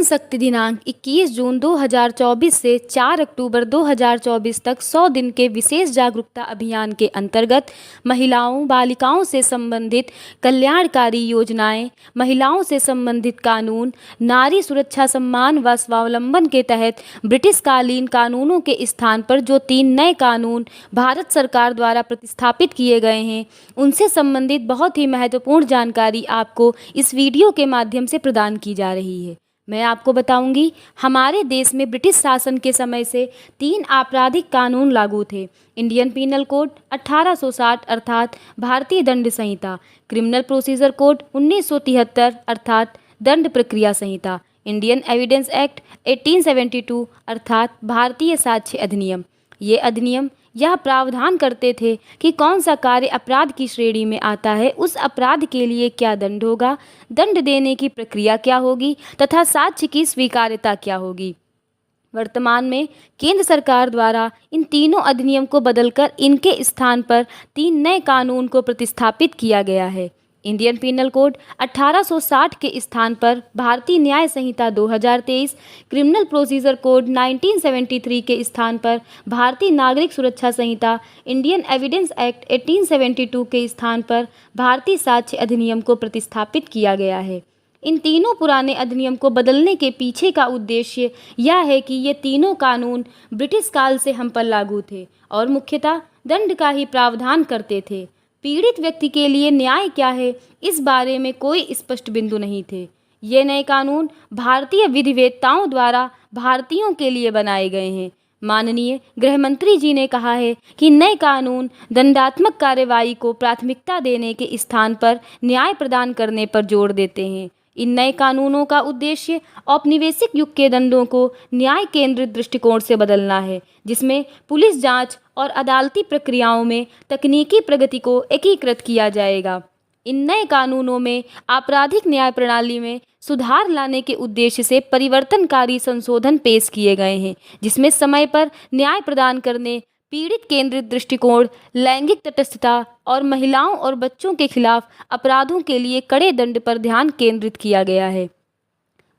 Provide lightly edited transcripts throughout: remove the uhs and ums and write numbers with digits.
शक्ति दिनांक 21 जून 2024 से 4 अक्टूबर 2024 तक 100 दिन के विशेष जागरूकता अभियान के अंतर्गत महिलाओं बालिकाओं से संबंधित कल्याणकारी योजनाएं, महिलाओं से संबंधित कानून, नारी सुरक्षा सम्मान व स्वावलंबन के तहत ब्रिटिशकालीन कानूनों के स्थान पर जो 3 नए कानून भारत सरकार द्वारा प्रतिस्थापित किए गए हैं, उनसे संबंधित बहुत ही महत्वपूर्ण जानकारी आपको इस वीडियो के माध्यम से प्रदान की जा रही है। मैं आपको बताऊंगी, हमारे देश में ब्रिटिश शासन के समय से 3 आपराधिक कानून लागू थे। इंडियन पीनल कोड 1860 अर्थात भारतीय दंड संहिता, क्रिमिनल प्रोसीजर कोड 1973 अर्थात दंड प्रक्रिया संहिता, इंडियन एविडेंस एक्ट 1872 अर्थात भारतीय साक्ष्य अधिनियम। ये अधिनियम यह प्रावधान करते थे कि कौन सा कार्य अपराध की श्रेणी में आता है, उस अपराध के लिए क्या दंड होगा, दंड देने की प्रक्रिया क्या होगी तथा साक्ष्य की स्वीकार्यता क्या होगी। वर्तमान में केंद्र सरकार द्वारा इन तीनों अधिनियम को बदलकर इनके स्थान पर 3 नए कानून को प्रतिस्थापित किया गया है। इंडियन पीनल कोड 1860 के स्थान पर भारतीय न्याय संहिता 2023, क्रिमिनल प्रोसीजर कोड 1973 के स्थान पर भारतीय नागरिक सुरक्षा संहिता, इंडियन एविडेंस एक्ट 1872 के स्थान पर भारतीय साक्ष्य अधिनियम को प्रतिस्थापित किया गया है। इन तीनों पुराने अधिनियम को बदलने के पीछे का उद्देश्य यह है कि ये तीनों कानून ब्रिटिश काल से हम पर लागू थे और मुख्यतः दंड का ही प्रावधान करते थे। पीड़ित व्यक्ति के लिए न्याय क्या है, इस बारे में कोई स्पष्ट बिंदु नहीं थे। ये नए कानून भारतीय विधिवेत्ताओं द्वारा भारतीयों के लिए बनाए गए हैं। माननीय गृह मंत्री जी ने कहा है कि नए कानून दंडात्मक कार्रवाई को प्राथमिकता देने के स्थान पर न्याय प्रदान करने पर जोर देते हैं। इन नए कानूनों का उद्देश्य औपनिवेशिक युग के दंडों को न्याय केंद्रित दृष्टिकोण से बदलना है, जिसमें पुलिस जांच और अदालती प्रक्रियाओं में तकनीकी प्रगति को एकीकृत किया जाएगा। इन नए कानूनों में आपराधिक न्याय प्रणाली में सुधार लाने के उद्देश्य से परिवर्तनकारी संशोधन पेश किए गए हैं, जिसमें समय पर न्याय प्रदान करने, पीड़ित केंद्रित दृष्टिकोण, लैंगिक तटस्थता और महिलाओं और बच्चों के खिलाफ अपराधों के लिए कड़े दंड पर ध्यान केंद्रित किया गया है।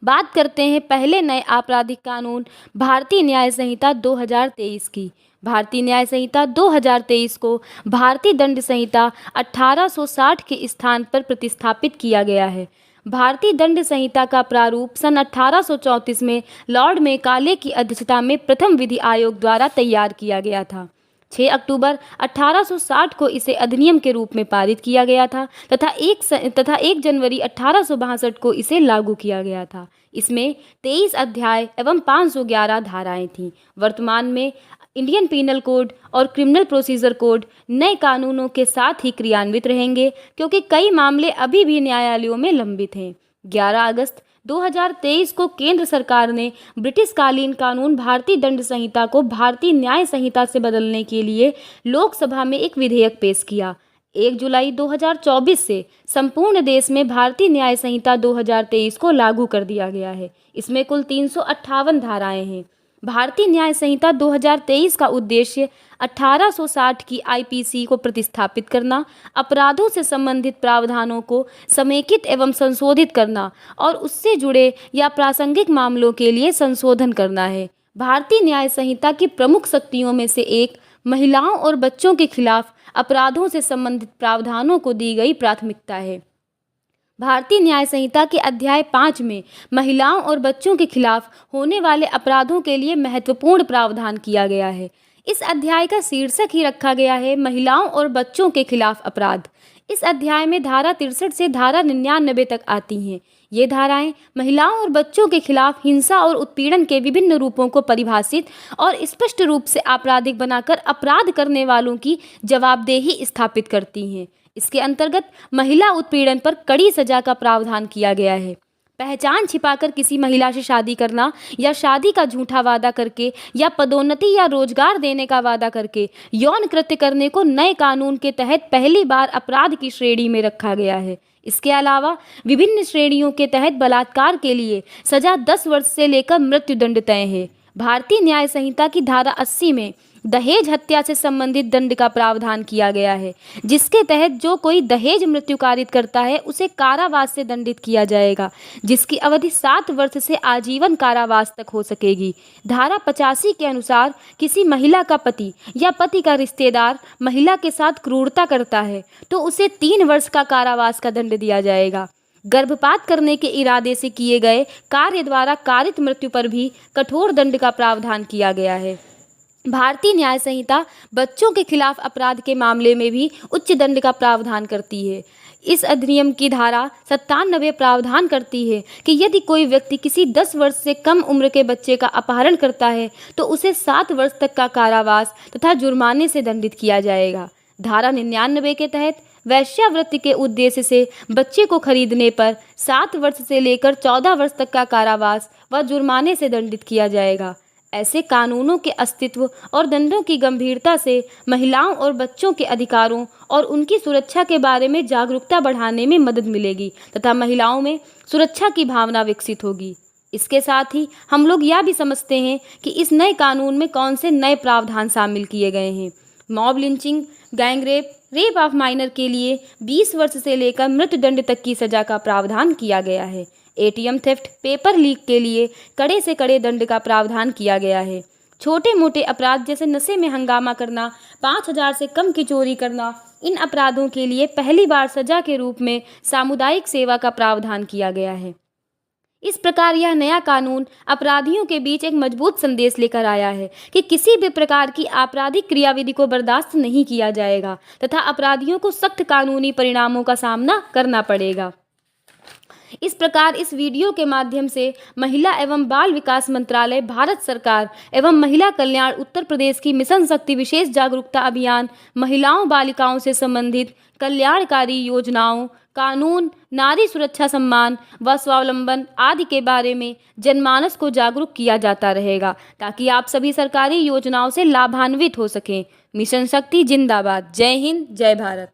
बात करते हैं पहले नए आपराधिक कानून भारतीय न्याय संहिता 2023 की। भारतीय न्याय संहिता 2023 को भारतीय दंड संहिता 1860 के स्थान पर प्रतिस्थापित किया गया है। भारतीय दंड संहिता का प्रारूप सन 1834 में लॉर्ड मेकाले की अध्यक्षता में प्रथम विधि आयोग द्वारा तैयार किया गया था। 6 अक्टूबर 1860 को इसे अधिनियम के रूप में पारित किया गया था तथा 1 जनवरी 1862 को इसे लागू किया गया था। इसमें 23 अध्याय एवं 511 धाराएं थीं। वर्तमान में इंडियन पीनल कोड और क्रिमिनल प्रोसीजर कोड नए कानूनों के साथ ही क्रियान्वित रहेंगे, क्योंकि कई मामले अभी भी न्यायालयों में लंबित हैं। 11 अगस्त 2023 को केंद्र सरकार ने ब्रिटिशकालीन कानून भारतीय दंड संहिता को भारतीय न्याय संहिता से बदलने के लिए लोकसभा में एक विधेयक पेश किया। 1 जुलाई 2024 से संपूर्ण देश में भारतीय न्याय संहिता 2023 को लागू कर दिया गया है। इसमें कुल 358 धाराएं हैं। भारतीय न्याय संहिता 2023 का उद्देश्य 1860 की आईपीसी को प्रतिस्थापित करना, अपराधों से संबंधित प्रावधानों को समेकित एवं संशोधित करना और उससे जुड़े या प्रासंगिक मामलों के लिए संशोधन करना है। भारतीय न्याय संहिता की प्रमुख शक्तियों में से एक महिलाओं और बच्चों के खिलाफ अपराधों से संबंधित प्रावधानों को दी गई प्राथमिकता है। भारतीय न्याय संहिता के अध्याय 5 में महिलाओं और बच्चों के खिलाफ होने वाले अपराधों के लिए महत्वपूर्ण प्रावधान किया गया है। इस अध्याय का शीर्षक ही रखा गया है महिलाओं और बच्चों के खिलाफ अपराध। इस अध्याय में धारा 63 से धारा 99 तक आती हैं। ये धाराएं महिलाओं और बच्चों के खिलाफ हिंसा और उत्पीड़न के विभिन्न रूपों को परिभाषित और स्पष्ट रूप से आपराधिक बनाकर अपराध करने वालों की जवाबदेही स्थापित करती हैं। इसके अंतर्गत महिला उत्पीड़न पर कड़ी सजा का प्रावधान किया गया है। पहचान छिपाकर किसी महिला से शादी करना या शादी का झूठा वादा करके या पदोन्नति या रोजगार देने का वादा करके यौन कृत्य करने को नए कानून के तहत पहली बार अपराध की श्रेणी में रखा गया है। इसके अलावा विभिन्न श्रेणियों के तहत बलात्कार के लिए सजा 10 वर्ष से लेकर मृत्युदंड तय है। भारतीय न्याय संहिता की धारा 80 में दहेज हत्या से संबंधित दंड का प्रावधान किया गया है, जिसके तहत जो कोई दहेज मृत्यु कारित करता है उसे कारावास से दंडित किया जाएगा, जिसकी अवधि 7 वर्ष से आजीवन कारावास तक हो सकेगी। धारा 85 के अनुसार किसी महिला का पति या पति का रिश्तेदार महिला के साथ क्रूरता करता है तो उसे 3 वर्ष का कारावास का दंड दिया जाएगा। गर्भपात करने के इरादे से किए गए कार्य द्वारा कारित मृत्यु पर भी कठोर दंड का प्रावधान किया गया है। भारतीय न्याय संहिता बच्चों के खिलाफ अपराध के मामले में भी उच्च दंड का प्रावधान करती है। इस अधिनियम की धारा 97 प्रावधान करती है कि यदि कोई व्यक्ति किसी 10 वर्ष से कम उम्र के बच्चे का अपहरण करता है तो उसे 7 वर्ष तक का कारावास तथा जुर्माने से दंडित किया जाएगा। धारा 99 के तहत वेश्यावृत्ति के उद्देश्य से बच्चे को खरीदने पर 7 वर्ष से लेकर 14 वर्ष तक का कारावास व जुर्माने से दंडित किया जाएगा। ऐसे कानूनों के अस्तित्व और दंडों की गंभीरता से महिलाओं और बच्चों के अधिकारों और उनकी सुरक्षा के बारे में जागरूकता बढ़ाने में मदद मिलेगी तथा महिलाओं में सुरक्षा की भावना विकसित होगी। इसके साथ ही हम लोग यह भी समझते हैं कि इस नए कानून में कौन से नए प्रावधान शामिल किए गए हैं। Mob lynching, gang rape, rape of minor के लिए 20 वर्ष से लेकर मृत्युदंड तक की सजा का प्रावधान किया गया है। एटीएम थेफ्ट, पेपर लीक के लिए कड़े से कड़े दंड का प्रावधान किया गया है। छोटे मोटे अपराध जैसे नशे में हंगामा करना, 5000 से कम की चोरी करना, इन अपराधों के लिए पहली बार सजा के रूप में सामुदायिक सेवा का प्रावधान किया गया है। इस प्रकार यह नया कानून अपराधियों के बीच एक मजबूत संदेश लेकर आया है कि किसी भी प्रकार की आपराधिक क्रियाविधि को बर्दाश्त नहीं किया जाएगा तथा अपराधियों को सख्त कानूनी परिणामों का सामना करना पड़ेगा। इस प्रकार इस वीडियो के माध्यम से महिला एवं बाल विकास मंत्रालय, भारत सरकार एवं महिला कल्याण उत्तर प्रदेश की मिशन शक्ति विशेष जागरूकता अभियान महिलाओं बालिकाओं से संबंधित कल्याणकारी योजनाओं, कानून, नारी सुरक्षा सम्मान व स्वावलंबन आदि के बारे में जनमानस को जागरूक किया जाता रहेगा ताकि आप सभी सरकारी योजनाओं से लाभान्वित हो सकें। मिशन शक्ति जिंदाबाद। जय हिंद, जय भारत।